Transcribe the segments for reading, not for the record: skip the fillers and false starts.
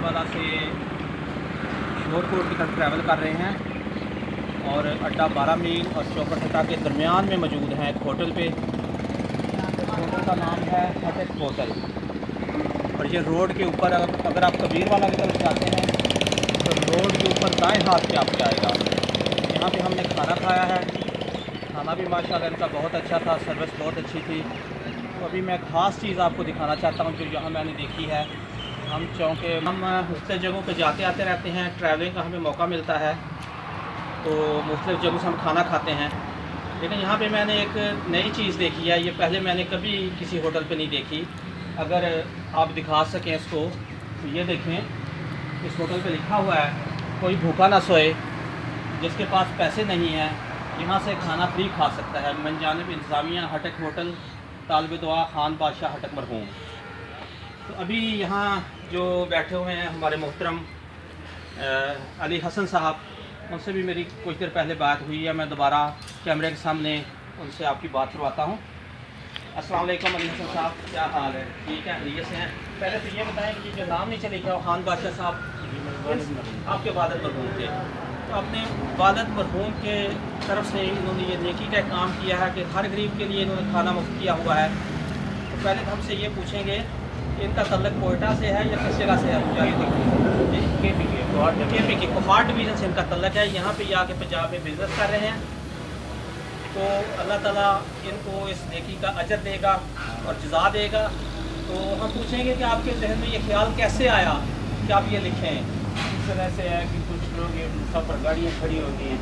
वाला से शोरकोट की तरफ ट्रैवल कर रहे हैं और अड्डा 12 मील और चौपटा के दरमियान में मौजूद हैं एक होटल पे। होटल का नाम है हटेक होटल और ये रोड के ऊपर अगर आप कबीर वाला की तरफ जाते हैं तो रोड के ऊपर दाएं हाथ पे आपको आएगा। यहाँ पे हमने खाना खाया है, खाना भी माशाल्लाह इनका बहुत अच्छा था, सर्विस बहुत अच्छी थी। तो अभी मैं ख़ास चीज़ आपको दिखाना चाहता हूँ जो यहाँ मैंने देखी है। हम मुख्तलिफ़ जगहों पे जाते आते रहते हैं, ट्रैवलिंग का हमें मौका मिलता है तो मुख्तलिफ़ जगहों से हम खाना खाते हैं, लेकिन यहाँ पे मैंने एक नई चीज़ देखी है, ये पहले मैंने कभी किसी होटल पे नहीं देखी। अगर आप दिखा सकें इसको तो ये देखें, इस होटल पे लिखा हुआ है कोई भूखा ना सोए, जिसके पास पैसे नहीं हैं यहाँ से खाना फ्री खा सकता है। मन जानिब इंतज़ामिया हटक होटल तालिब दुआ खान बादशाह हटक मरहूम। तो अभी यहाँ जो बैठे हुए हैं हमारे मोहतरम अली हसन साहब, उनसे भी मेरी कुछ देर पहले बात हुई है। मैं दोबारा कैमरे के सामने उनसे आपकी बात करवाता हूँ। अस्सलाम वालेकुम अली हसन साहब, क्या हाल है? ठीक है, खैरियत से हैं? पहले तो ये बताएं कि जो नाम नीचे लिखा है खान बादशाह साहब आपके वालिद मरहूम थे, तो अपने वालिद मरहूम के तरफ से इन्होंने ये नेकी का काम किया है कि हर गरीब के लिए इन्होंने खाना मुफ्त किया हुआ है। तो पहले तो हमसे ये पूछेंगे कि इनका तल्लक कोयटा से है या किस जगह से है? KP की कोहाट डिवीज़न से इनका तल्लक है। यहाँ पे आके पंजाब में बिज़नेस कर रहे हैं, तो अल्लाह ताला इनको इस नेकी का अजर देगा और जज़ा देगा। तो हम पूछेंगे कि आपके जहन में ये ख्याल कैसे आया कि आप ये लिखें? इस तरह से है कि कुछ लोग ये मुसाफिर गाड़ियाँ खड़ी होती हैं,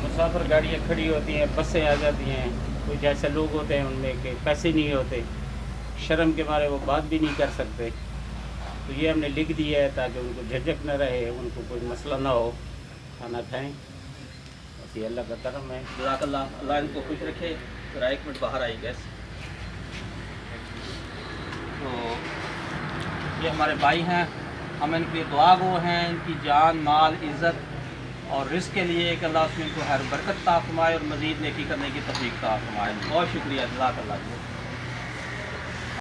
मुसाफिर गाड़ियाँ खड़ी होती हैं, बसें आ जाती हैं, कुछ ऐसे लोग होते हैं उनमें कि पैसे नहीं होते, शर्म के मारे वो बात भी नहीं कर सकते। तो ये हमने लिख दिया है ताकि उनको झिझक न रहे, उनको कोई मसला ना हो, खाना खाएं। बस ये अल्लाह का करम है। जज़ाकल्लाह, अल्लाह इनको खुश रखे। ज़रा एक मिनट बाहर आई गैस। तो ये हमारे भाई हैं, हम इनके दुआ गो हैं, इनकी जान माल इज़्ज़त और रिज़्क़ के लिए कि अल्लाह उसमें इनको हर बरकत अता फरमाए और मज़ीद नेकी करने की तौफ़ीक अता फरमाए। बहुत शुक्रिया, जज़ाकल्लाह।